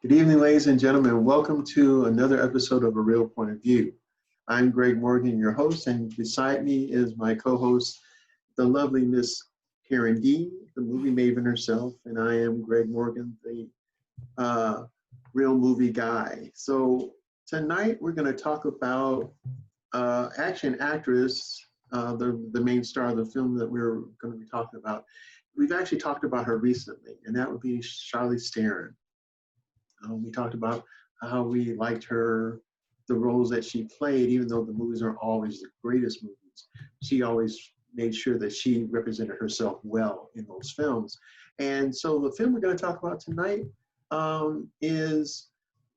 Good evening, ladies and gentlemen. Welcome to another episode of A Real Point of View. I'm Greg Morgan, your host, and beside me is my co-host, the lovely Miss Karen D, the movie maven herself, and I am Greg Morgan, the real movie guy. So tonight we're going to talk about action actress, the main star of the film that we're going to be talking about. We've actually talked about her recently, and that would be Charlize Theron. We talked about how we liked her, the roles that she played, even though the movies aren't always the greatest movies. She always made sure that she represented herself well in those films. And so the film we're going to talk about tonight is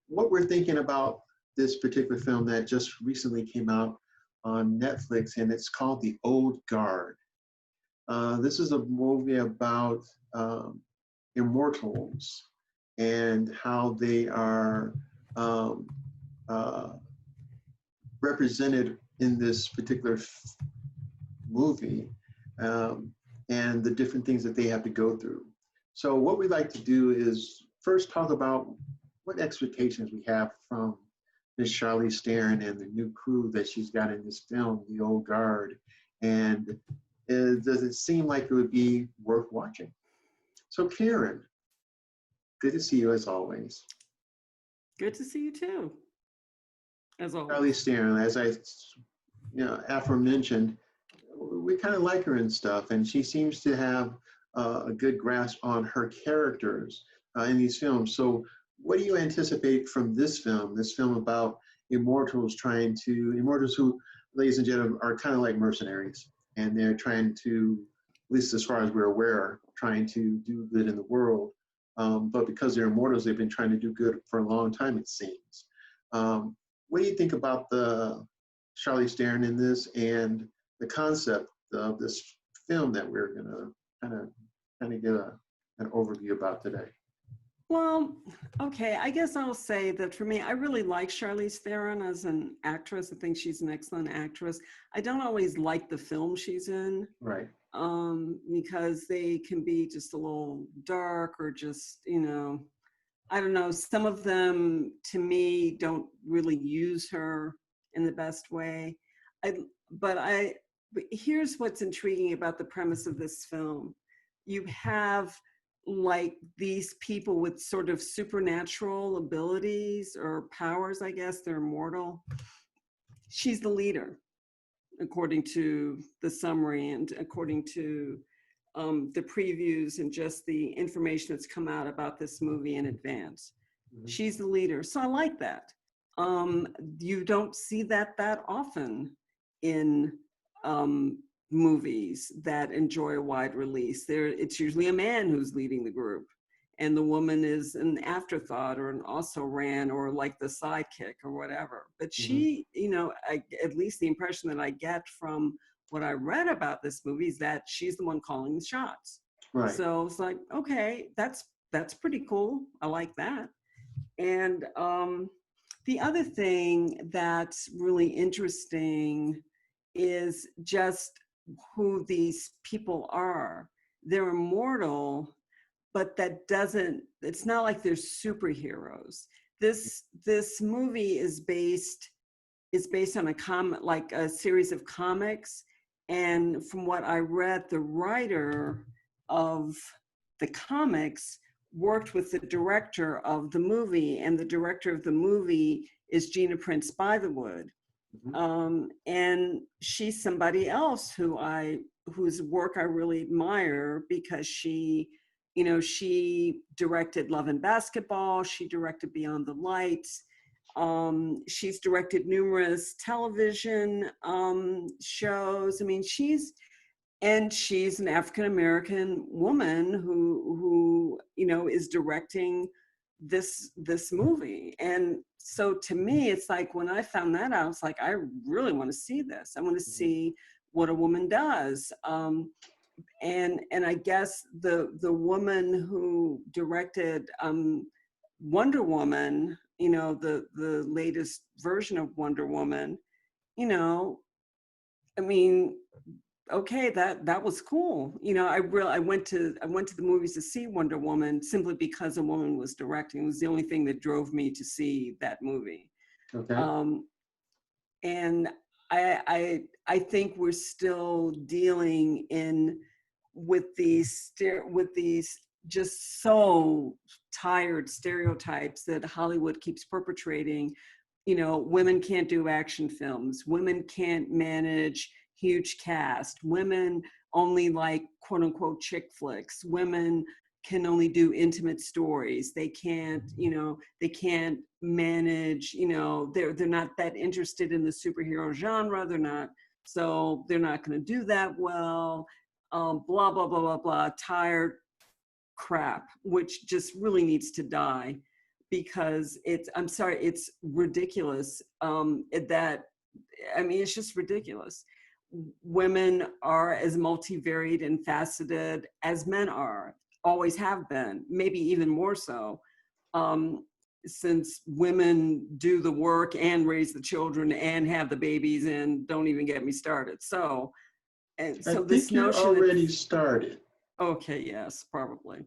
what we're thinking about this particular film that just recently came out on Netflix, and it's called The Old Guard. This is a movie about immortals and how they are represented in this particular movie, and the different things that they have to go through. So what we like to do is first talk about what expectations we have from Miss Charlize Theron and the new crew that she's got in this film, The Old Guard, and does it seem like it would be worth watching? So Karen, good to see you as always. Good to see you too, as always. Charlize Theron, as I, aforementioned, we kind of like her and stuff, and she seems to have a good grasp on her characters in these films. So, what do you anticipate from this film? This film about immortals who, ladies and gentlemen, are kind of like mercenaries, and they're trying to, at least as far as we're aware, trying to do good in the world. But because they're immortals, they've been trying to do good for a long time, it seems. What do you think about the Charlize Theron in this and the concept of this film that we're gonna kind of get an overview about today? Well, okay, I guess I'll say that for me, I really like Charlize Theron as an actress. I think she's an excellent actress. I don't always like the film she's in. Right. Because they can be just a little dark or just, I don't know, some of them to me don't really use her in the best way. But here's what's intriguing about the premise of this film. You have like these people with sort of supernatural abilities or powers, I guess, they're immortal. She's the leader, according to the summary and according to the previews and just the information that's come out about this movie in advance. Mm-hmm. She's the leader. So I like that. You don't see that often in movies that enjoy a wide release. It's usually a man who's leading the group, and the woman is an afterthought or an also ran or like the sidekick or whatever. But she, at least the impression that I get from what I read about this movie is that she's the one calling the shots. Right. So it's like, okay, that's pretty cool. I like that. And the other thing that's really interesting is just who these people are. They're immortal, but it's not like they're superheroes. This movie is based on a series of comics. And from what I read, the writer of the comics worked with the director of the movie, and the director of the movie is Gina Prince Bythewood. Mm-hmm. And she's somebody else whose work I really admire because she directed Love and Basketball. She directed Beyond the Lights. She's directed numerous television shows. I mean, she's an African-American woman who is directing this movie. And so to me, it's like when I found that out, it's like, I really want to see this. I want to see what a woman does. And I guess the woman who directed Wonder Woman, the latest version of Wonder Woman, I mean, okay, that was cool. You know, I went to the movies to see Wonder Woman simply because a woman was directing. It was the only thing that drove me to see that movie. Okay. Um, and I think we're still dealing with these just so tired stereotypes that Hollywood keeps perpetrating. You know, women can't do action films, women can't manage huge cast, women only like quote unquote chick flicks, women can only do intimate stories, they can't, you know, they can't manage, you know, they're not that interested in the superhero genre, they're not going to do that well, blah blah blah blah blah, tired crap, which just really needs to die, because I'm sorry, it's ridiculous. It's just ridiculous. Women are as multivariate and faceted as men are, always have been, maybe even more so, since women do the work and raise the children and have the babies, and don't even get me started. So, and I so this think you're notion that, already started. okay, yes, probably.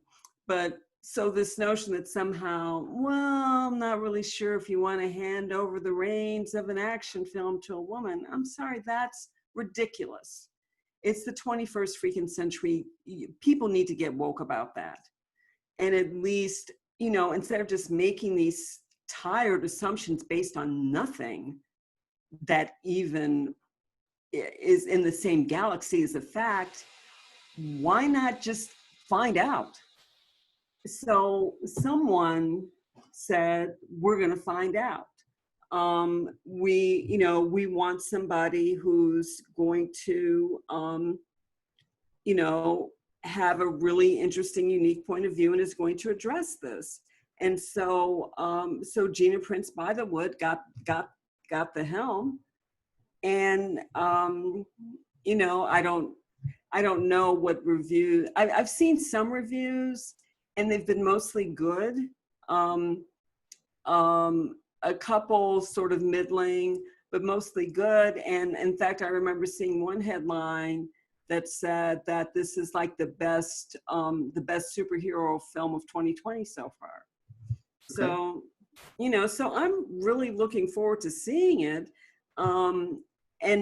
But so this notion that somehow, well, I'm not really sure if you want to hand over the reins of an action film to a woman. I'm sorry, that's ridiculous. It's the 21st freaking century. People need to get woke about that. And at least, you know, instead of just making these tired assumptions based on nothing that even is in the same galaxy as a fact, why not just find out? So someone said, we're going to find out. We want somebody who's going to, you know, have a really interesting, unique point of view and is going to address this. And so, so Gina Prince Bythewood got the helm. And, you know, I don't know what review, I've seen some reviews and they've been mostly good. A couple sort of middling, but mostly good. And in fact, I remember seeing one headline that said that this is like the best superhero film of 2020 so far. Okay. So, you know, so I'm really looking forward to seeing it. And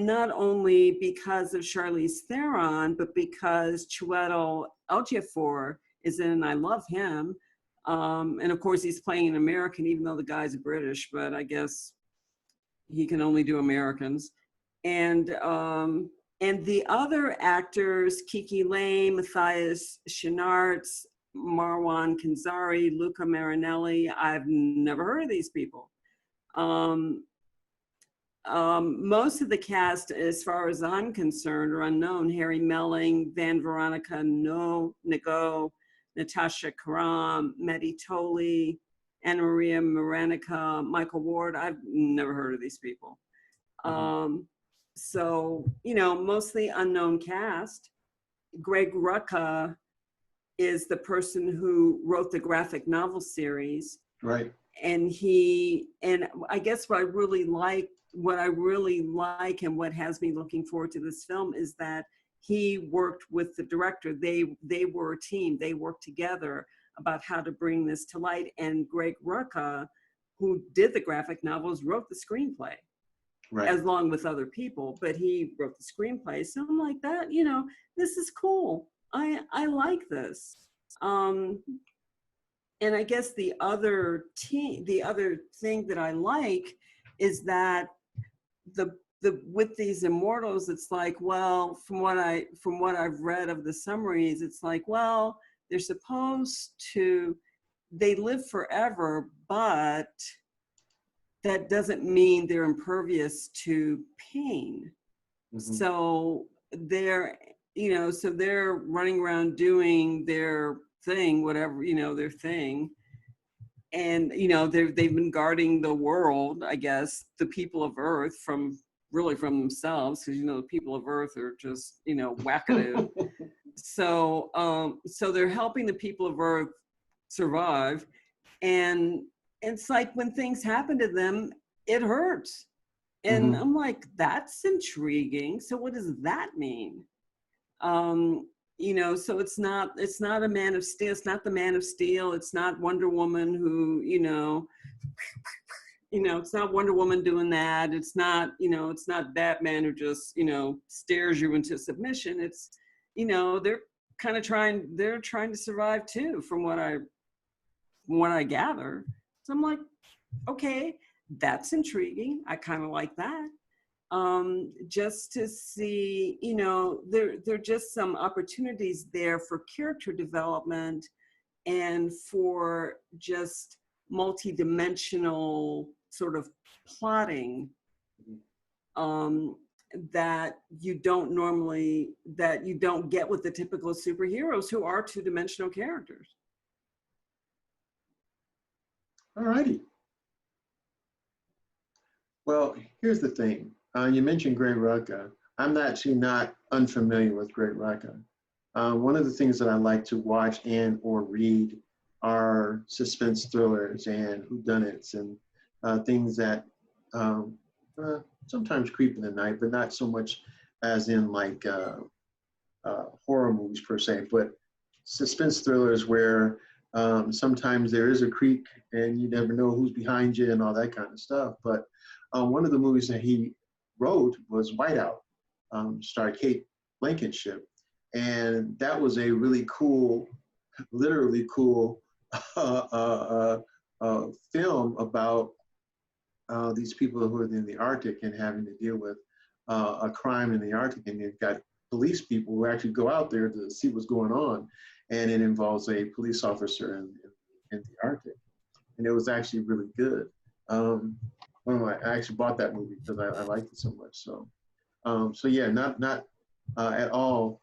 not only because of Charlize Theron, but because Chiwetel Ejiofor is in, and I love him. And of course, he's playing an American, even though the guy's British, but I guess he can only do Americans. And the other actors, Kiki Lane, Matthias Schoenaerts, Marwan Kenzari, Luca Marinelli, I've never heard of these people. Most of the cast, as far as I'm concerned, are unknown. Harry Melling, Van Veronica Nago, Natasha Karam, Mehdi Toley, Anna Maria Maranica, Michael Ward. I've never heard of these people. So, you know, mostly unknown cast. Greg Rucka is the person who wrote the graphic novel series. Right. And I guess what I really like and what has me looking forward to this film is that he worked with the director. They were a team. They worked together about how to bring this to light. And Greg Rucka, who did the graphic novels, wrote the screenplay, right, as long with other people, but he wrote the screenplay. So I'm like, that, you know, this is cool. I like this. And I guess the other thing that I like is that with these immortals, it's like, well, from what I've read of the summaries, it's like, well, they're supposed to, they live forever, but that doesn't mean they're impervious to pain. Mm-hmm. So they're running around doing their thing, whatever, you know, their thing. And, you know, they've been guarding the world, I guess, the people of Earth from themselves, because, you know, the people of Earth are just, you know, wackadoo. So they're helping the people of Earth survive. And it's like when things happen to them, it hurts. And I'm like, that's intriguing. So what does that mean? You know, so it's not a Man of Steel. It's not the Man of Steel. It's not Wonder Woman who, it's not Wonder Woman doing that. It's not, it's not Batman who just, stares you into submission. It's, they're they're trying to survive too, from what I gather. So I'm like, okay, that's intriguing. I kind of like that. Just to see, there are just some opportunities there for character development and for just multi-dimensional sort of plotting, that you don't get with the typical superheroes who are two-dimensional characters. All righty. Well, here's the thing. You mentioned Greg Rucka. I'm actually not unfamiliar with Greg Rucka. One of the things that I like to watch and or read are suspense thrillers and whodunits and things that sometimes creep in the night, but not so much as in like horror movies per se, but suspense thrillers where sometimes there is a creep and you never know who's behind you and all that kind of stuff. But one of the movies that he wrote was Whiteout, starred Kate Blankenship. And that was a really cool, literally cool film about these people who are in the Arctic and having to deal with a crime in the Arctic. And you've got police people who actually go out there to see what's going on. And it involves a police officer in the Arctic. And it was actually really good. I actually bought that movie because I liked it so much. So yeah, not at all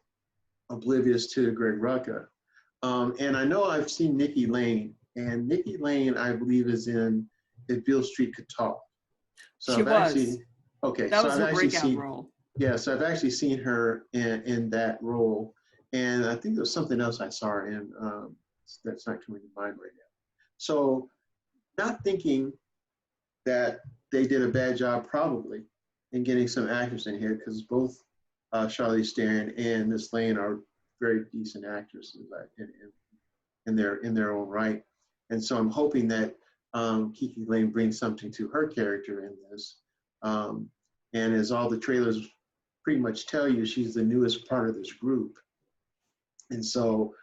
oblivious to Greg Rucka. And I know I've seen Nikki Lane, and Nikki Lane, I believe, is in If Beale Street Could Talk. So she I've was. Actually, okay. That so was I've her actually breakout seen, role. Yeah, so I've actually seen her in that role. And I think there was something else I saw her in that's not coming to mind right now. So not thinking that they did a bad job probably in getting some actors in here, because both Charlize Theron and Miss Lane are very decent actresses in their own right. And so I'm hoping that Kiki Lane brings something to her character in this. And as all the trailers pretty much tell you, she's the newest part of this group. And so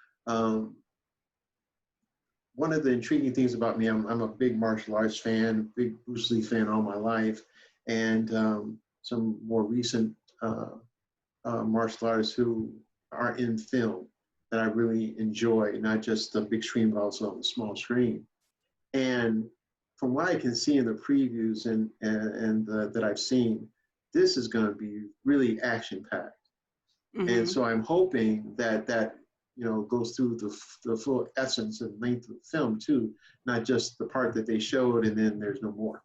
one of the intriguing things about me, I'm a big martial arts fan, big Bruce Lee fan all my life, and some more recent martial artists who are in film that I really enjoy, not just the big screen, but also on the small screen. And from what I can see in the previews and that I've seen, this is going to be really action-packed. Mm-hmm. And so I'm hoping that goes through the full essence and length of the film too, not just the part that they showed and then there's no more.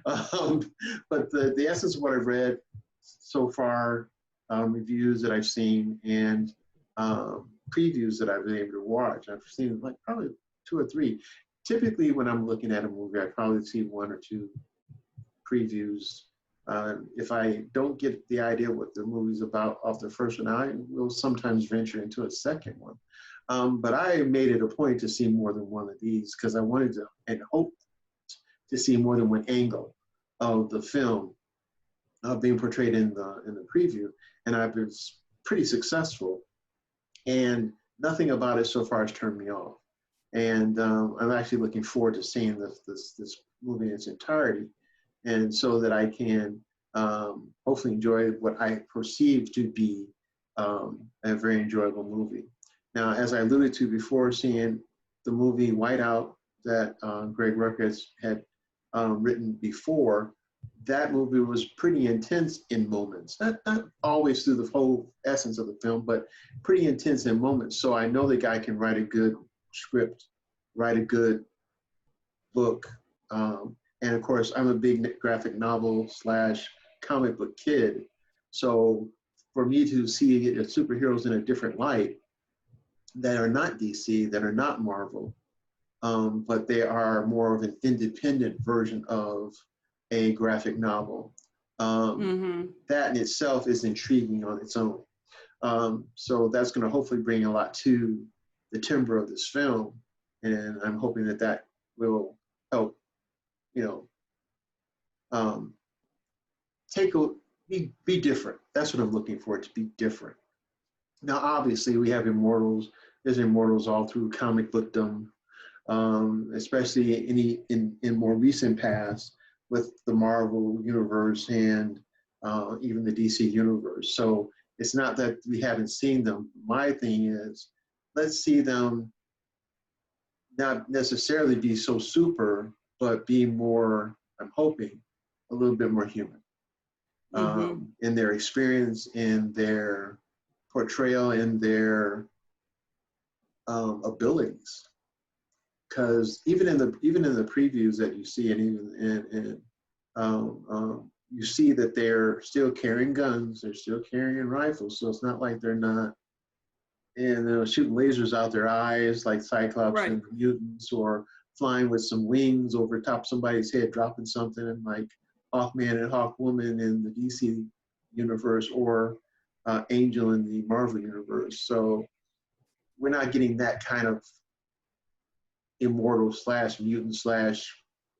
But the essence of what I've read so far, reviews that I've seen and previews that I've been able to watch, I've seen like probably 2 or 3. Typically when I'm looking at a movie, I probably see 1 or 2 previews. If I don't get the idea what the movie's about off the first one, I will sometimes venture into a second one. But I made it a point to see more than one of these because I wanted to and hoped to see more than one angle of the film being portrayed in the preview, and I've been pretty successful. And nothing about it so far has turned me off. And I'm actually looking forward to seeing this movie in its entirety, and so that I can hopefully enjoy what I perceive to be a very enjoyable movie. Now, as I alluded to before, seeing the movie Whiteout that Greg Rucka had written before, that movie was pretty intense in moments. Not always through the whole essence of the film, but pretty intense in moments. So I know the guy can write a good script, write a good book. And of course, I'm a big graphic novel / comic book kid. So for me to see superheroes in a different light that are not DC, that are not Marvel, but they are more of an independent version of a graphic novel, that in itself is intriguing on its own. So that's going to hopefully bring a lot to the timbre of this film, and I'm hoping that that will help, you know, um, take a be different. That's what I'm looking for, to be different. Now, obviously, we have immortals. There's immortals all through comic bookdom, especially in more recent past with the Marvel universe and even the DC universe. So it's not that we haven't seen them. My thing is, let's see them not necessarily be so super, but be more, I'm hoping, a little bit more human in their experience, in their portrayal, in their abilities. Because even in the previews that you see, and even in you see that they're still carrying guns, they're still carrying rifles. So it's not like they're not, and shooting lasers out their eyes like Cyclops Right. and the mutants, or flying with some wings over top somebody's head, dropping something like Hawkman and Hawkwoman in the DC universe, or Angel in the Marvel universe. So we're not getting that kind of immortal slash mutant slash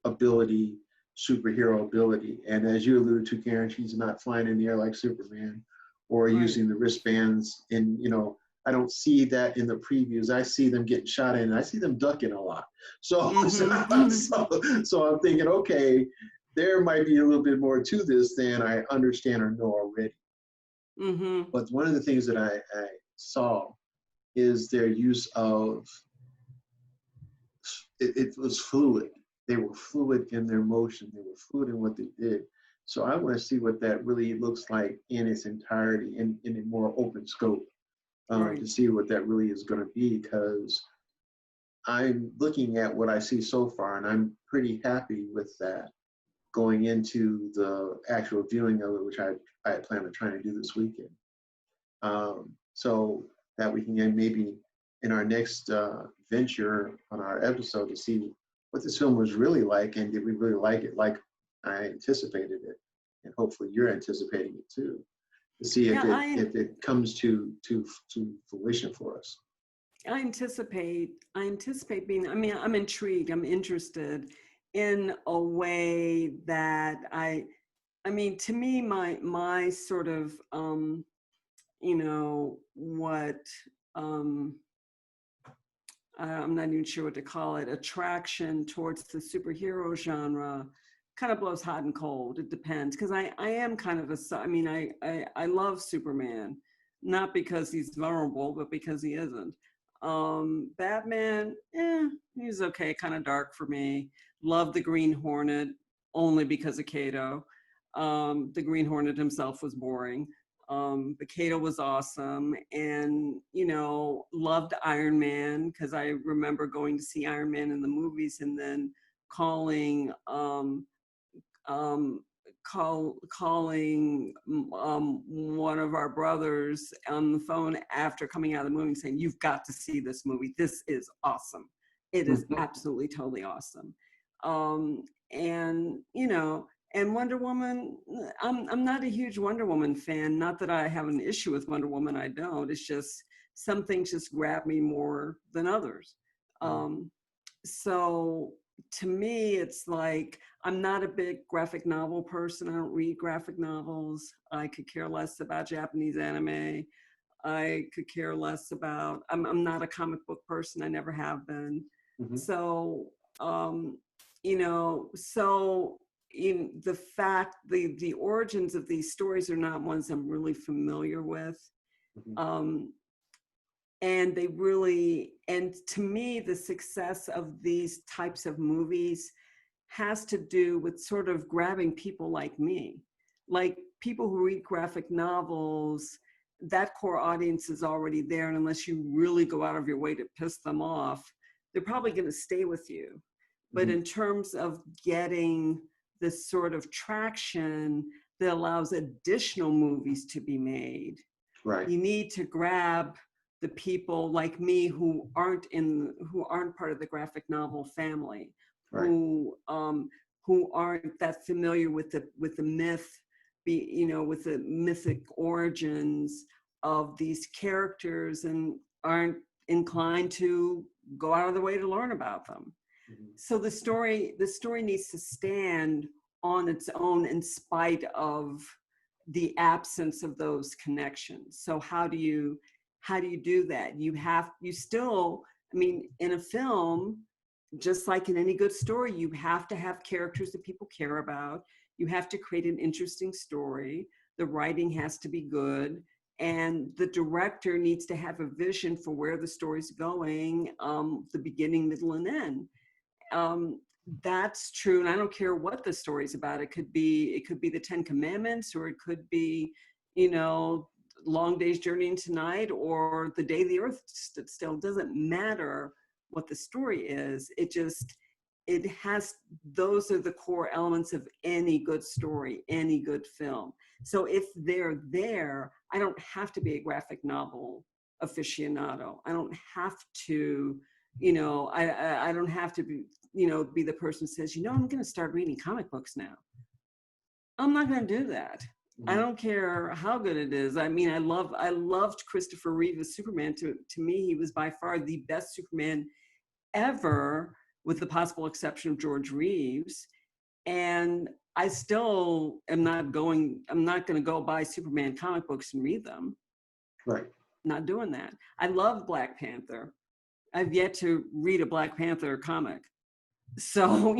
ability, superhero ability. And as you alluded to, Karen, she's not flying in the air like Superman, or Right. using the wristbands. And, I don't see that in the previews. I see them getting shot in, and I see them ducking a lot. So, so I'm thinking, okay, there might be a little bit more to this than I understand or know already. But one of the things that I saw is their use of, it was fluid. They were fluid in their motion. They were fluid in what they did. So I want to see what that really looks like in its entirety, in a more open scope, Right. to see what that really is going to be, because I'm looking at what I see so far, and I'm pretty happy with that going into the actual viewing of it, which I plan on trying to do this weekend. So that we can maybe in our next venture on our episode to see what this film was really like, and did we really like it like I anticipated it, and hopefully you're anticipating it too, to see if it comes to fruition for us. I anticipate being, I mean, I'm intrigued, I'm interested in a way that I mean, to me, my sort of, what, I'm not even sure what to call it, attraction towards the superhero genre kind of blows hot and cold. It depends, because I am kind of I love Superman, not because he's vulnerable, but because he isn't. Batman, he's okay, kind of dark for me. Love the Green Hornet, only because of Kato. The Green Hornet himself was boring. But Kato was awesome, and loved Iron Man, because I remember going to see Iron Man in the movies and then calling one of our brothers on the phone after coming out of the movie and saying, "You've got to see this movie. This is awesome. It is absolutely totally awesome." And and Wonder Woman, I'm not a huge Wonder Woman fan. Not that I have an issue with Wonder Woman, I don't. It's just some things just grab me more than others. So to me, it's like, I'm not a big graphic novel person. I don't read graphic novels. I could care less about Japanese anime. I could care less about, I'm not a comic book person. I never have been. So, so in the fact, the origins of these stories are not ones I'm really familiar with. And they really, and to me, the success of these types of movies has to do with sort of grabbing people like me, like people who read graphic novels. That core audience is already there, and unless you really go out of your way to piss them off, they're probably going to stay with you. But in terms of getting this sort of traction that allows additional movies to be made, right, you need to grab the people like me who aren't part of the graphic novel family, right, who aren't that familiar with the myth, with the mythic origins, of these characters and aren't inclined to go out of the way to learn about them. So the story needs to stand on its own in spite of the absence of those connections. So how do you do that? You still, I mean, in a film, just like in any good story, you have to have characters that people care about. You have to create an interesting story. The writing has to be good. And the director needs to have a vision for where the story's going, the beginning, middle, and end. That's true. And I don't care what the story's about. It could be the 10 Commandments, or it could be, Long Day's Journey into Night, or The Day the Earth Stood Still. It doesn't matter what the story is. Those are the core elements of any good story, any good film. So if they're there, I don't have to be a graphic novel aficionado. I don't have to, I don't have to be, be the person who says, I'm going to start reading comic books now. I'm not going to do that. I don't care how good it is. I mean, I loved Christopher Reeve as Superman. To me, he was by far the best Superman ever, with the possible exception of George Reeves. And I still I'm not going to go buy Superman comic books and read them. Right. Not doing that. I love Black Panther. I've yet to read a Black Panther comic. So,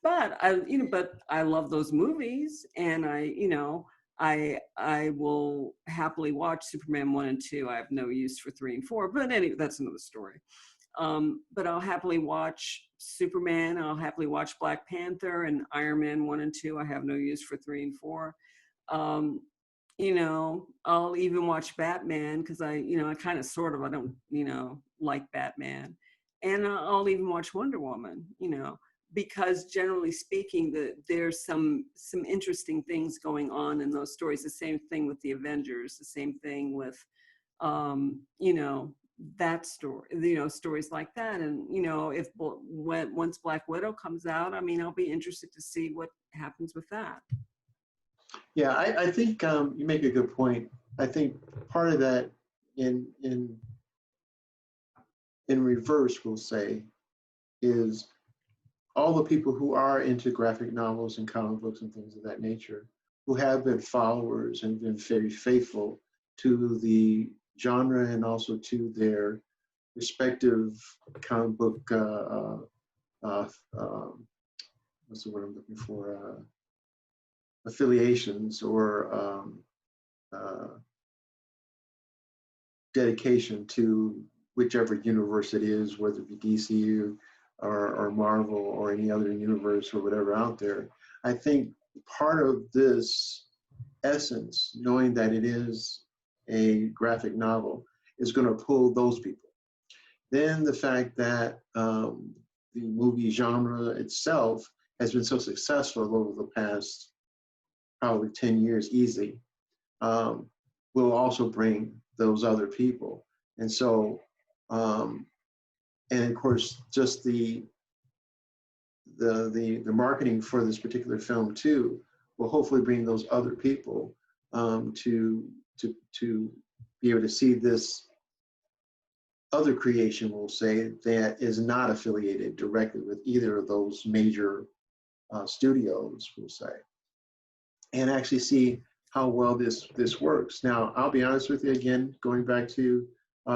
but I love those movies, and I will happily watch Superman 1 and 2. I have no use for 3 and 4, but anyway, that's another story. But I'll happily watch Superman. I'll happily watch Black Panther and Iron Man 1 and 2. I have no use for 3 and 4. I'll even watch Batman, because I kind of sort of, I don't, like Batman. And I'll even watch Wonder Woman, because generally speaking, there's some interesting things going on in those stories. The same thing with the Avengers, the same thing with, that story, stories like that. And, once Black Widow comes out, I mean, I'll be interested to see what happens with that. Yeah, I think you make a good point. I think part of that in reverse, we'll say, is all the people who are into graphic novels and comic books and things of that nature, who have been followers and been very faithful to the genre and also to their respective comic book, what's the word I'm looking for, affiliations or dedication to whichever universe it is, whether it be DC or Marvel or any other universe or whatever out there. I think part of this essence, knowing that it is a graphic novel, is going to pull those people. Then the fact that the movie genre itself has been so successful over the past probably 10 years easily, will also bring those other people. And so, and of course, just the marketing for this particular film too will hopefully bring those other people to be able to see this other creation, we'll say, that is not affiliated directly with either of those major studios, we'll say, and actually see how well this works. Now, I'll be honest with you, again, going back to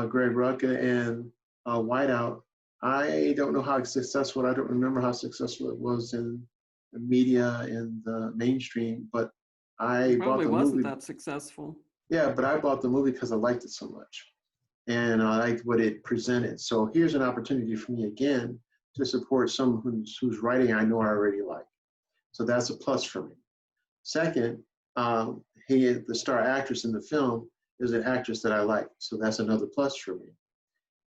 Greg Rucka and Whiteout, I don't know how successful, I don't remember how successful it was in the media, in the mainstream, but I bought the movie. Wasn't that successful. Yeah, but I bought the movie because I liked it so much. And I liked what it presented. So here's an opportunity for me again to support someone whose writing I know I already like. So that's a plus for me. Second, the star actress in the film is an actress that I like. So that's another plus for me.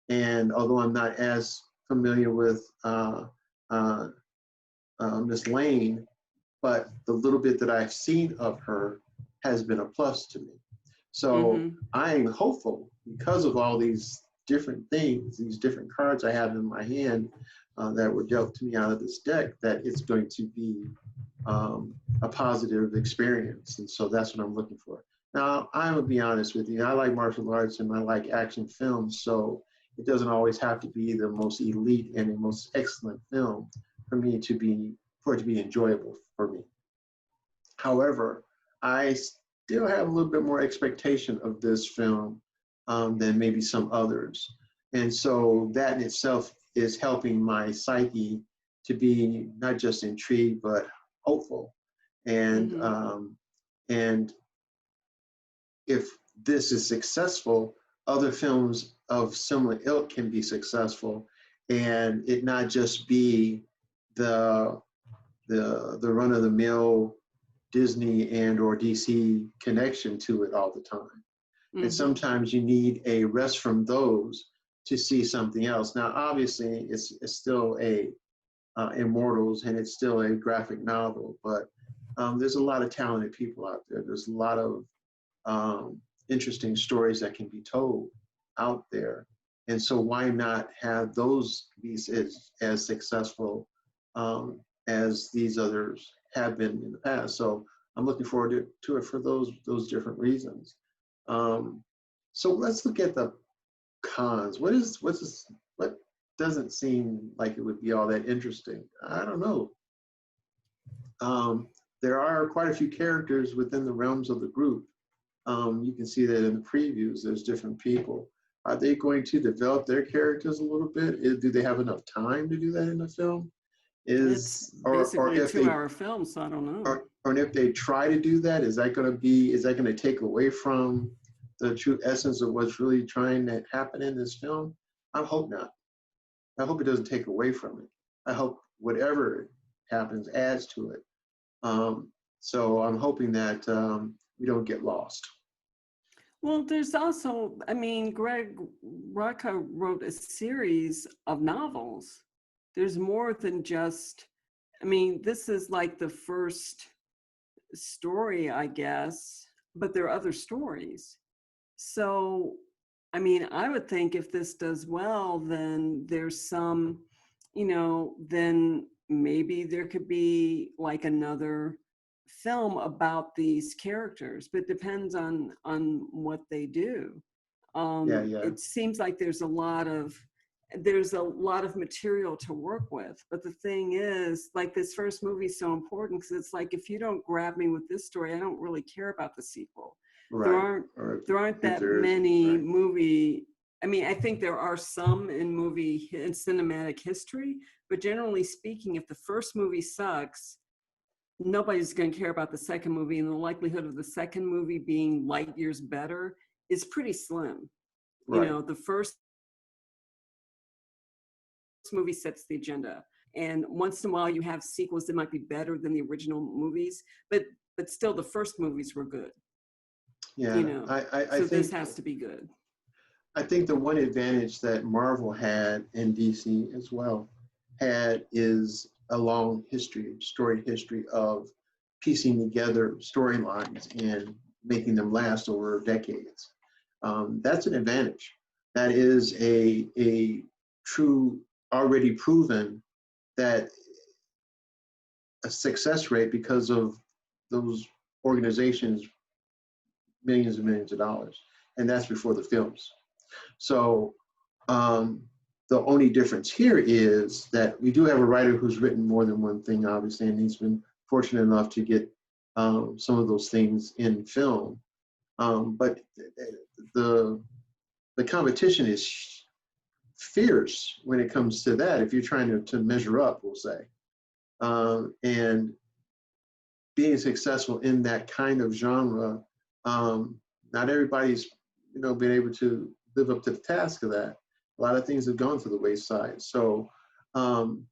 And although I'm not as familiar with Miss Lane, but the little bit that I've seen of her has been a plus to me. So I'm hopeful, because of all these different things, these different cards I have in my hand that were dealt to me out of this deck, that it's going to be a positive experience. And so that's what I'm looking for. Now, I will be honest with you. I like martial arts and I like action films, so it doesn't always have to be the most elite and the most excellent film for me to be for it to be enjoyable for me. However, I still have a little bit more expectation of this film than maybe some others, and so that in itself is helping my psyche to be not just intrigued but hopeful, and Mm-hmm. um, and if this is successful, other films of similar ilk can be successful, and it not just be the the run of the mill Disney and or DC connection to it all the time. And Mm-hmm. sometimes you need a rest from those to see something else. Now, obviously, it's still a Immortals and it's still a graphic novel, but there's a lot of talented people out there. There's a lot of um, interesting stories that can be told out there. And so why not have those be as successful as these others have been in the past? So I'm looking forward to it for those different reasons. Um, so let's look at the cons. What doesn't seem like it would be all that interesting? I don't know. Um, there are quite a few characters within the realms of the group. You can see that in the previews, there's different people. Are they going to develop their characters a little bit? Do they have enough time to do that in the film? It's Or basically a if they 2-hour film, so I don't know. or if they try to do that, is that going to take away from the true essence of what's really trying to happen in this film? I hope not. I hope it doesn't take away from it. I hope whatever happens adds to it. Um, so I'm hoping that we don't get lost. Well, there's also, I mean, Greg Rucka wrote a series of novels. There's more than just, I mean, this is like the first story, I guess, but there are other stories. So, I mean, I would think if this does well, then there's some, then maybe there could be like another film about these characters, but it depends on what they do. Yeah, yeah. It seems like there's a lot of material to work with, but the thing is, like, this first movie is so important because it's like, if you don't grab me with this story, I don't really care about the sequel. there Right. aren't Or there aren't if that there isn't, many right. movie, I mean, I think there are some in cinematic history, but generally speaking, if the first movie sucks, nobody's going to care about the second movie, and the likelihood of the second movie being light years better is pretty slim. Right. The first movie sets the agenda, and once in a while you have sequels that might be better than the original movies, but still the first movies were good, you Yeah. know I so this think has to be good. the one advantage that Marvel had and DC as well had is a long history, storied history of piecing together storylines and making them last over decades. That's an advantage. That is a true, already proven that a success rate because of those organizations millions and millions of dollars, and that's before the films. So um, the only difference here is that we do have a writer who's written more than one thing, obviously, and he's been fortunate enough to get some of those things in film. But the the competition is fierce when it comes to that. If you're trying to measure up, we'll say, and being successful in that kind of genre, um, not everybody's been able to live up to the task of that. A lot of things have gone to the wayside. So um,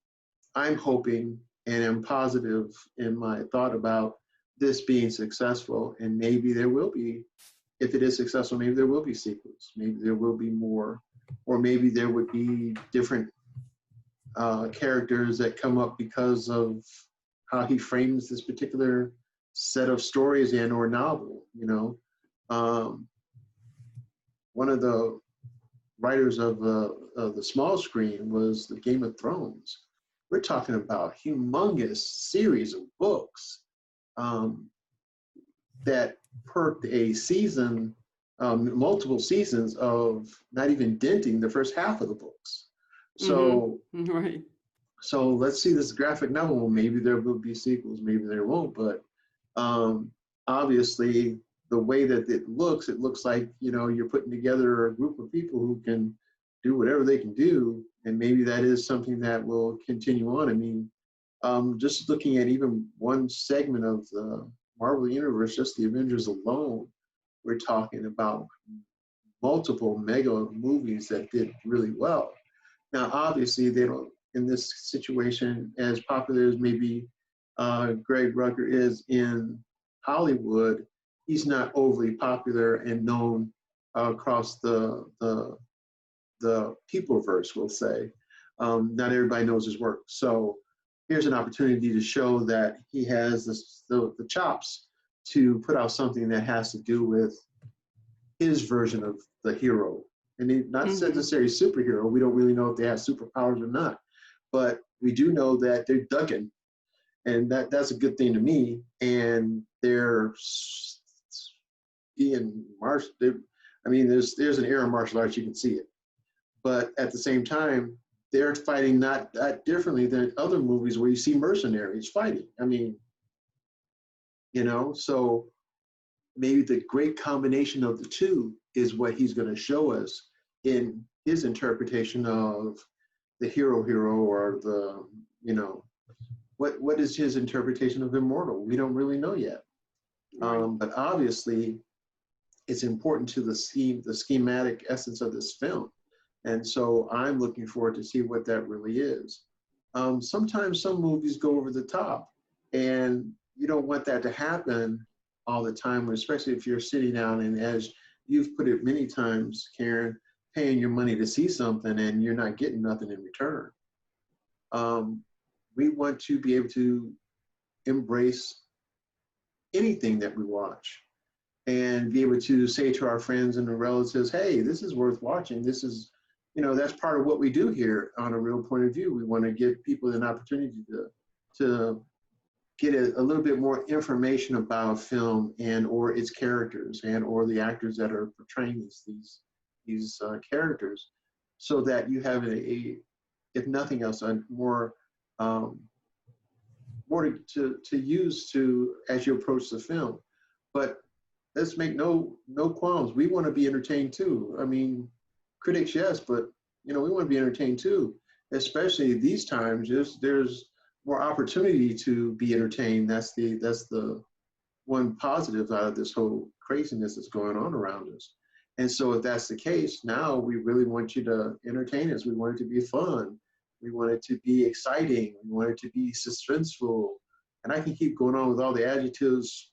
I'm hoping and am positive in my thought about this being successful, and maybe there will be, if it is successful, maybe there will be sequels, maybe there will be more, or maybe there would be different characters that come up because of how he frames this particular set of stories and or novel. Um, one of the writers of the small screen was the Game of Thrones. We're talking about humongous series of books um, that perked a season, multiple seasons of not even denting the first half of the books. So, Right. so let's see this graphic novel. Well, maybe there will be sequels, maybe there won't, but obviously the way that it looks like, you know, you're putting together a group of people who can do whatever they can do. And maybe that is something that will continue on. I mean, just looking at even one segment of the Marvel Universe, just the Avengers alone, we're talking about multiple mega movies that did really well. Now, obviously, they don't, in this situation, as popular as maybe Greg Rucker is in Hollywood, he's not overly popular and known across the peopleverse, we'll say. Not everybody knows his work. So here's an opportunity to show that he has the chops to put out something that has to do with his version of the hero. And he, not necessarily superhero. We don't really know if they have superpowers or not. But we do know that they're ducking. And that's a good thing to me. And they're being martial. I mean, there's an era of martial arts, you can see it. But at the same time, they're fighting not that differently than other movies where you see mercenaries fighting. I mean, you know, so maybe the great combination of the two is what he's going to show us in his interpretation of the hero or the, you know, what is his interpretation of immortal? We don't really know yet. Right. But obviously, it's important to the schematic essence of this film. And so I'm looking forward to see what that really is. Sometimes some movies go over the top, and you don't want that to happen all the time, especially if you're sitting down and, as you've put it many times, Karen, paying your money to see something and you're not getting nothing in return. We want to be able to embrace anything that we watch and be able to say to our friends and relatives, hey, this is worth watching. This is, you know, that's part of what we do here on A Real Point of View. We want to give people an opportunity to get a little bit more information about film and or its characters and or the actors that are portraying these characters, so that you have if nothing else, a more to use to as you approach the film. But let's make no qualms. We want to be entertained too. I mean, critics, yes, but you know, we want to be entertained too. Especially these times, there's more opportunity to be entertained. That's the one positive out of this whole craziness that's going on around us. And so if that's the case, now we really want you to entertain us. We want it to be fun. We want it to be exciting. We want it to be suspenseful. And I can keep going on with all the adjectives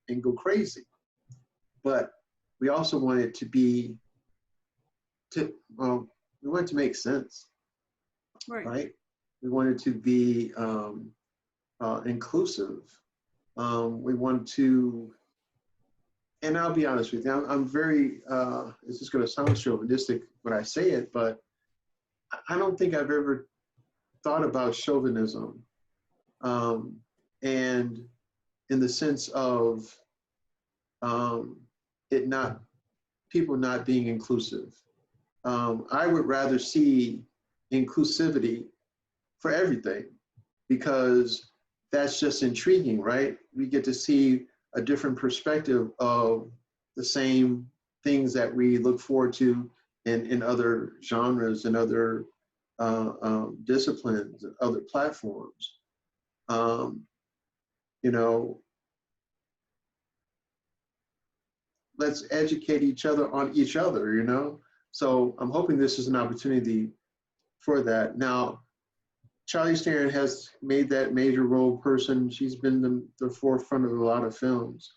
and go crazy. But we also want it to be, we want it to make sense, right? We want it to be inclusive. We want to, and I'll be honest with you, I'm very, it's just going to sound chauvinistic when I say it, but I don't think I've ever thought about chauvinism and in the sense of people not being inclusive. I would rather see inclusivity for everything, because that's just intriguing, right? We get to see a different perspective of the same things that we look forward to in other genres and other disciplines and other platforms. You know, let's educate each other on each other, you know? So I'm hoping this is an opportunity for that. Now, Charlize Theron has made that major role person. She's been the forefront of a lot of films.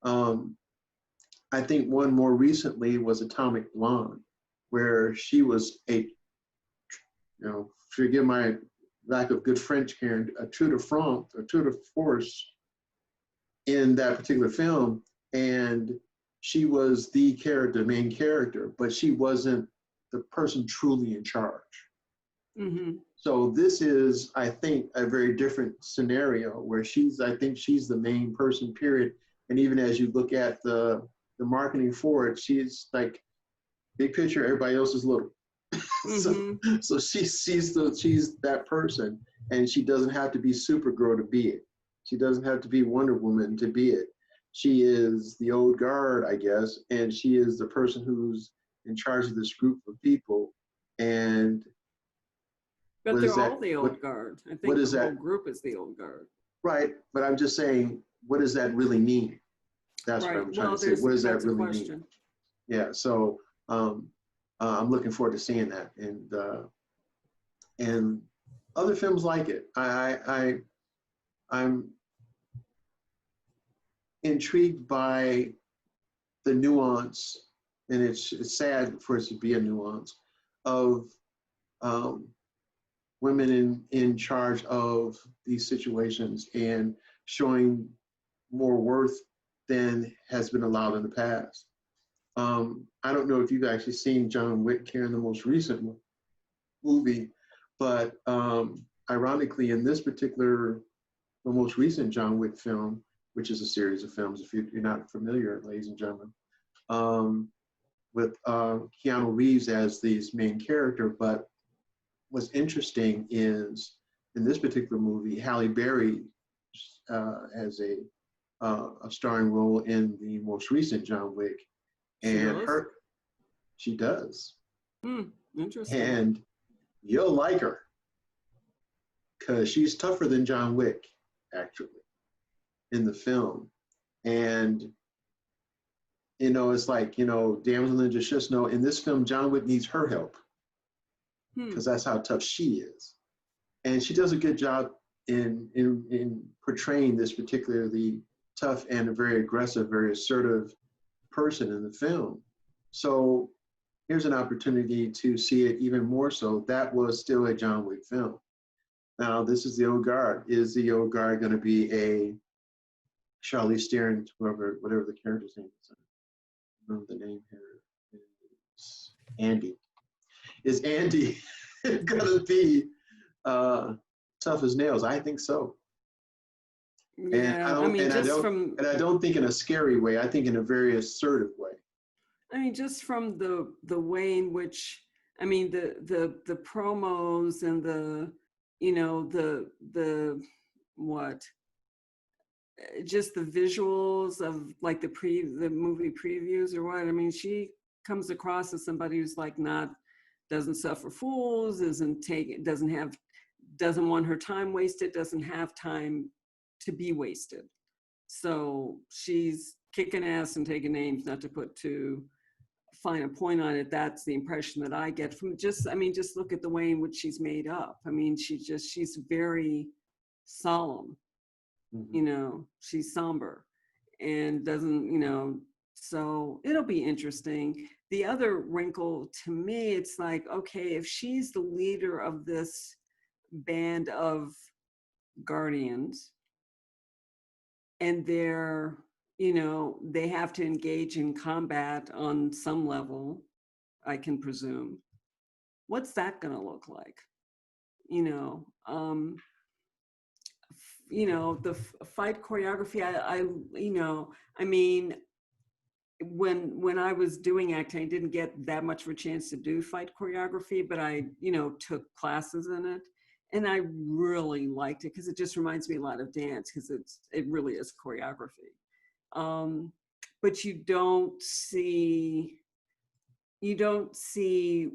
I think one more recently was Atomic Blonde, where she was forgive my lack of good French, Karen, a tour de force in that particular film. And she was the main character, but she wasn't the person truly in charge. Mm-hmm. So this is, I think, a very different scenario where I think she's the main person, period. And even as you look at the marketing for it, she's like big picture, everybody else is little. Mm-hmm. So she's that person, and she doesn't have to be Supergirl to be it. She doesn't have to be Wonder Woman to be it. She is the old guard, I guess, and she is the person who's in charge of this group of people. And But what they're is all that? the old guard. I What think the is whole that? group is the old guard. Right, but I'm just saying, what does that really mean? That's what Right. I'm trying Well, to say. What does that that's a really mean? question. Yeah. So I'm looking forward to seeing that, and other films like it. I'm intrigued by the nuance, and it's sad for it to be a nuance of um, women in charge of these situations and showing more worth than has been allowed in the past. I don't know if you've actually seen John Wick here in the most recent movie, but ironically, in this particular, the most recent John Wick film, which is a series of films, if you're not familiar, ladies and gentlemen, with Keanu Reeves as the main character. But what's interesting is in this particular movie, Halle Berry has a starring role in the most recent John Wick, She and does? she does, Interesting. and you'll like her because she's tougher than John Wick, actually, in the film. And it's like, damsel in distress. No, in this film, John Wick needs her help because that's how tough she is, and she does a good job in portraying this particularly tough and a very aggressive, very assertive person in the film. So here's an opportunity to see it even more so. That was still a John Wick film. Now, this is the old guard. Is the old guard going to be a Charlize Theron, whatever the character's name is? I don't remember the name here. It's Andy. Is Andy going to be tough as nails? I think so. Yeah, I mean, and I don't think in a scary way. I think in a very assertive way. I mean, just from the way in which, I mean, the promos and the what, just the visuals of like the movie previews or what. I mean, she comes across as somebody who's like doesn't suffer fools, doesn't want her time wasted, doesn't have time to be wasted. So she's kicking ass and taking names, not to put too fine a point on it. That's the impression that I get from just look at the way in which she's made up. I mean, she's very solemn, she's somber and doesn't, so it'll be interesting. The other wrinkle to me, it's like, okay, if she's the leader of this band of guardians and they have to engage in combat on some level, I can presume, what's that going to look like? The fight choreography, I mean, when I was doing acting, I didn't get that much of a chance to do fight choreography, but I, took classes in it. And I really liked it because it just reminds me a lot of dance because it really is choreography. But you don't see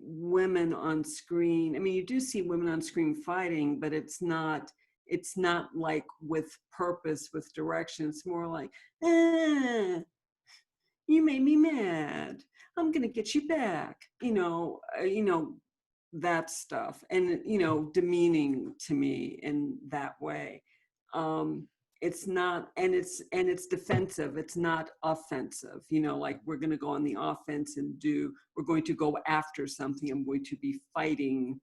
women on screen. I mean, you do see women on screen fighting, but it's not like with purpose, with direction. It's more like, you made me mad, I'm gonna get you back, that stuff, and demeaning to me in that way. It's not, and it's defensive, it's not offensive, like we're going to go on the offense and we're going to go after something, I'm going to be fighting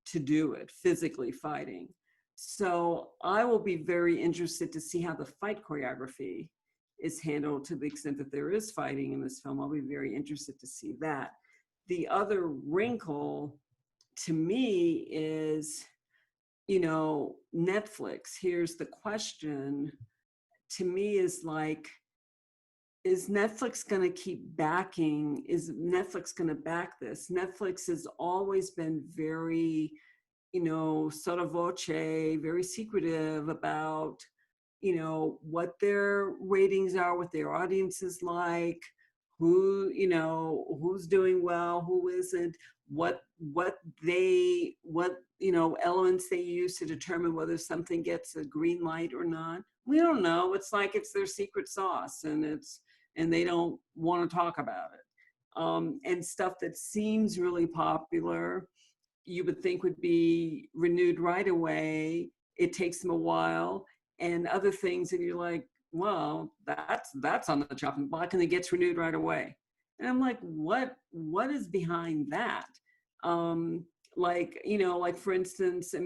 to do it, physically fighting. So I will be very interested to see how the fight choreography is handled, to the extent that there is fighting in this film. I'll be very interested to see that. The other wrinkle to me is, Netflix. Here's the question to me is like, is Netflix going to keep backing? Is Netflix going to back this? Netflix has always been very, sotto voce, very secretive about, what their ratings are, what their audience is like, who's doing well, who isn't, what elements they use to determine whether something gets a green light or not. We don't know. It's like it's their secret sauce, and they don't want to talk about it. And stuff that seems really popular, you would think would be renewed right away. It takes them a while, and other things that you're like, well, that's on the chopping block, and it gets renewed right away. And I'm like, what is behind that? Like for instance, I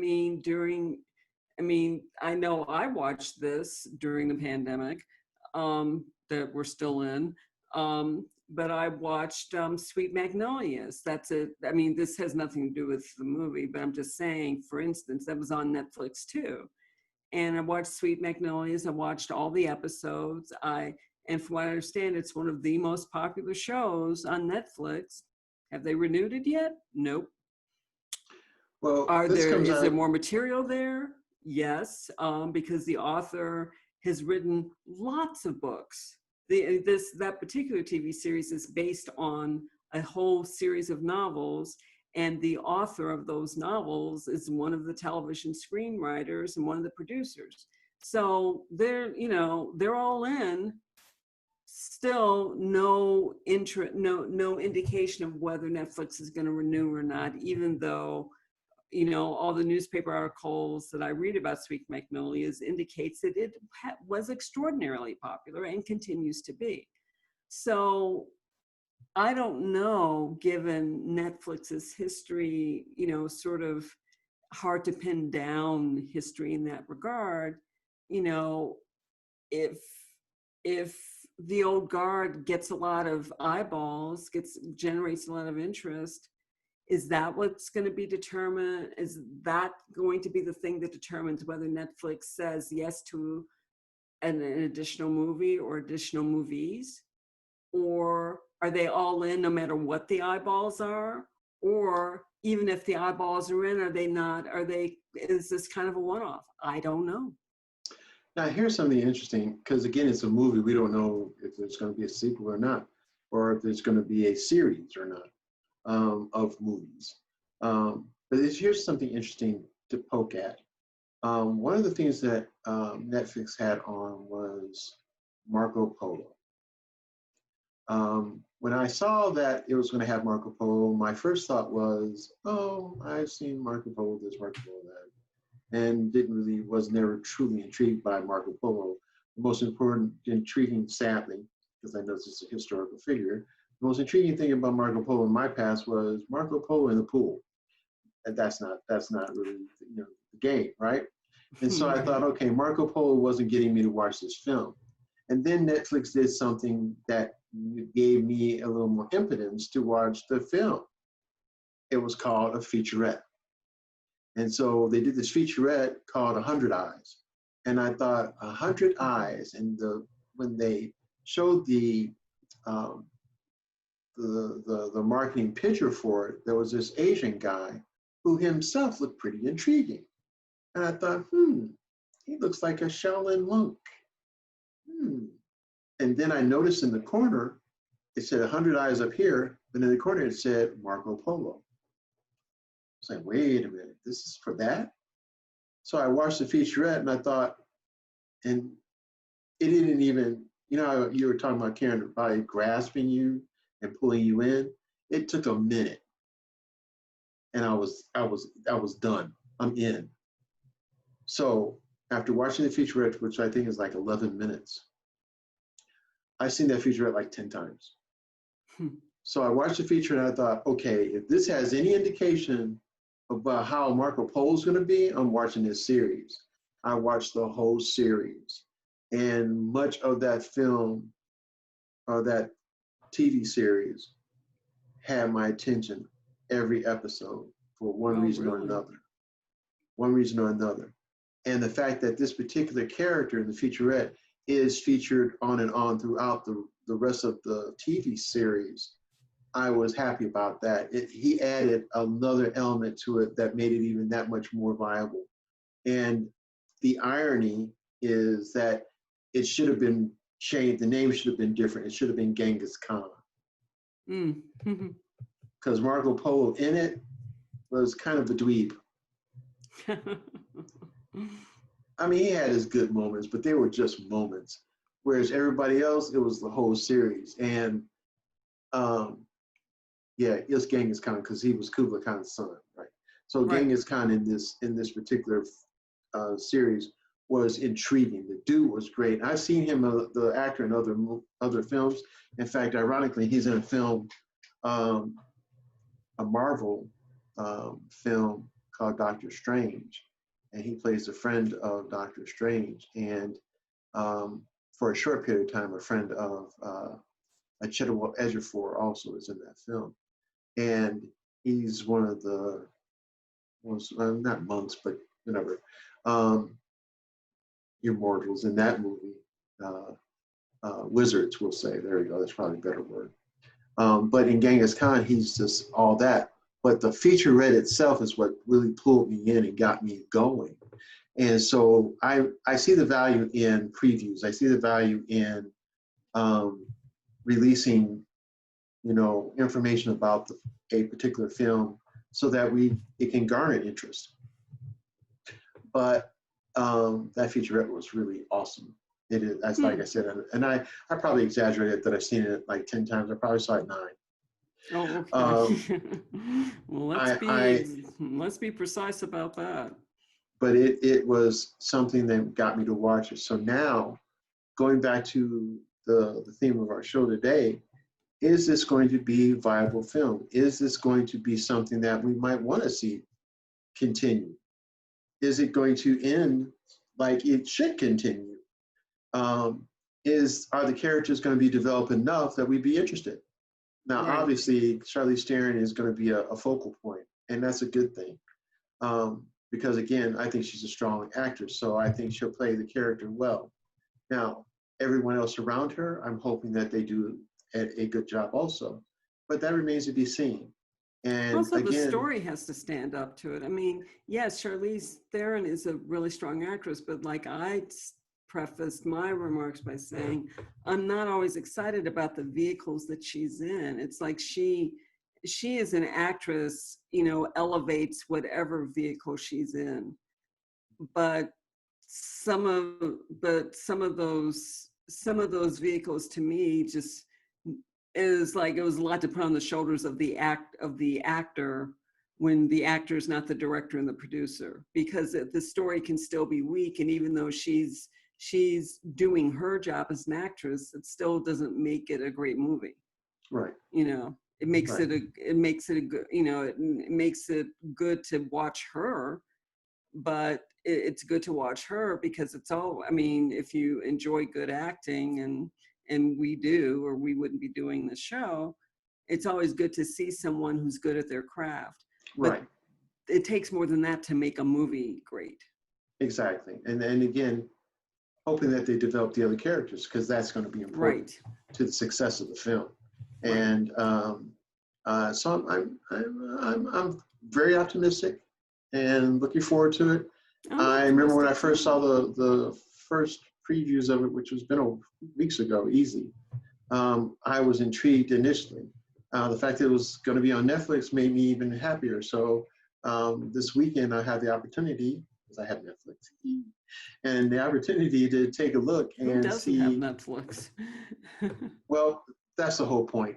know I watched this during the pandemic that we're still in. But I watched Sweet Magnolias. That's it. I mean, this has nothing to do with the movie, but I'm just saying, for instance, that was on Netflix too. And I watched Sweet Magnolias. I watched all the episodes. And from what I understand, it's one of the most popular shows on Netflix. Have they renewed it yet? Nope. Well, Is there more material there? Yes, because the author has written lots of books. That particular TV series is based on a whole series of novels, and the author of those novels is one of the television screenwriters and one of the producers. So they're all in. Still no indication of whether Netflix is going to renew or not, even though all the newspaper articles that I read about Sweet Magnolias indicates that it was extraordinarily popular and continues to be. So I don't know, given Netflix's history, sort of hard to pin down history in that regard, if the old guard gets a lot of eyeballs, generates a lot of interest, is that what's going to be determined? Is that going to be the thing that determines whether Netflix says yes to an additional movie or additional movies? Or are they all in no matter what the eyeballs are? Or even if the eyeballs are in, are they not? Is this kind of a one-off? I don't know. Now, here's something interesting, because again, it's a movie. We don't know if there's going to be a sequel or not, or if there's going to be a series or not. Of movies. But here's something interesting to poke at. One of the things that Netflix had on was Marco Polo. When I saw that it was going to have Marco Polo, my first thought was, oh, I've seen Marco Polo this, Marco Polo that, and was never truly intrigued by Marco Polo. The most intriguing, sadly, because I know this is a historical figure, the most intriguing thing about Marco Polo in my past was Marco Polo in the pool. And that's not really the game, right? And so I thought, okay, Marco Polo wasn't getting me to watch this film. And then Netflix did something that gave me a little more impotence to watch the film. It was called a featurette. And so they did this featurette called 100 Eyes. And I thought, 100 Eyes. And when they showed the marketing picture for it, there was this Asian guy who himself looked pretty intriguing. And I thought, he looks like a Shaolin monk. And then I noticed in the corner, it said 100 Eyes up here, but in the corner it said Marco Polo. I was like, wait a minute, this is for that? So I watched the featurette and I thought, and it didn't even, you were talking about Karen, by grasping you and pulling you in. It took a minute, and I was done. I'm in. So after watching the featurette, which I think is like 11 minutes, I've seen that featurette like 10 times. So I watched the feature and I thought, okay, if this has any indication about how Marco Polo is going to be, I'm watching this series. I watched the whole series, and much of that film or that TV series had my attention every episode for one reason or another. One reason or another. And the fact that this particular character in the featurette is featured on and on throughout the rest of the TV series, I was happy about that. He added another element to it that made it even that much more viable. And the irony is that it should have been changed. The name should have been different. It should have been Genghis Khan. Mm. Because Marco Polo in it was kind of a dweeb. I mean, he had his good moments, but they were just moments. Whereas everybody else, it was the whole series. And yeah, it was Genghis Khan because he was Kublai Khan's son, right? So Right. Genghis Khan in this particular series was intriguing. The dude was great. I've seen him, the actor, in other films. In fact, ironically, he's in a film, a Marvel film called Doctor Strange, and he plays a friend of Doctor Strange, and for a short period of time, a friend of Chiwetel Ejiofor also is in that film, and he's one of the not monks, but whatever, immortals in that movie. Wizards, we'll say. There you go. That's probably a better word. But in Genghis Khan, he's just all that. But the featurette itself is what really pulled me in and got me going. And so I see the value in previews. I see the value in releasing, information about a particular film so that it can garner interest. But that featurette was really awesome. It is, as like I said, and I probably exaggerated that I've seen it like 10 times. I probably saw it 9. Oh, okay. Well, let's be precise about that. But it was something that got me to watch it. So now, going back to the theme of our show today, is this going to be a viable film? Is this going to be something that we might want to see continue? Is it going to end like it should continue? Are the characters going to be developed enough that we'd be interested? Now, Right. Obviously, Charlize Theron is going to be a focal point, and that's a good thing. Because again, I think she's a strong actress, so I think she'll play the character well. Now, everyone else around her, I'm hoping that they do a good job also, but that remains to be seen. And also, again, the story has to stand up to it. I mean, yes, Charlize Theron is a really strong actress, but like I prefaced my remarks by saying, I'm not always excited about the vehicles that she's in. It's like she is an actress, elevates whatever vehicle she's in. But some of those vehicles to me just is like it was a lot to put on the shoulders of the actor when the actor is not the director and the producer, because the story can still be weak, and even though she's doing her job as an actress, it still doesn't make it a great movie. Right. It makes right. it makes it a good, it makes it good to watch her, but it's good to watch her because it's all, I mean, if you enjoy good acting, and we do, or we wouldn't be doing the show, it's always good to see someone who's good at their craft. Right. But it takes more than that to make a movie great. Exactly. And again, hoping that they develop the other characters, because that's going to be important to the success of the film. Right. And so I'm very optimistic and looking forward to it. I remember when I first saw the first previews of it, which was been weeks ago, easy. I was intrigued initially. The fact that it was going to be on Netflix made me even happier. So this weekend I had the opportunity, because I have Netflix, and the opportunity to take a look and Who doesn't have Netflix? Well, that's the whole point.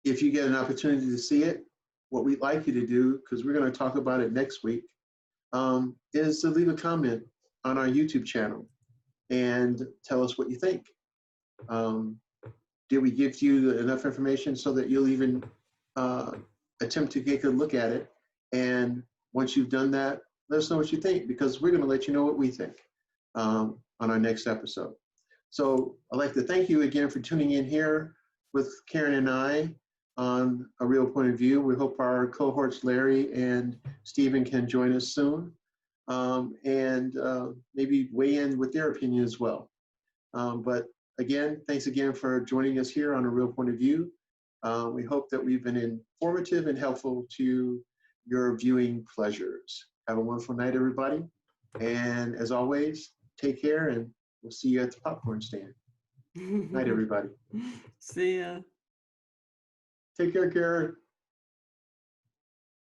If you get an opportunity to see it, what we'd like you to do, because we're going to talk about it next week, is to leave a comment on our YouTube channel and tell us what you think. Did we give you enough information so that you'll even attempt to take a look at it? And once you've done that, let us know what you think, because we're going to let you know what we think on our next episode. So I'd like to thank you again for tuning in here with Karen and I on A Real Point of View. We hope our cohorts Larry and Stephen can join us soon, and maybe weigh in with their opinion as well. But again, thanks again for joining us here on A Real Point of View. We hope that we've been informative and helpful to your viewing pleasures. Have a wonderful night, everybody. And as always, take care, and we'll see you at the popcorn stand. Night, everybody. See ya. Take care, Karen.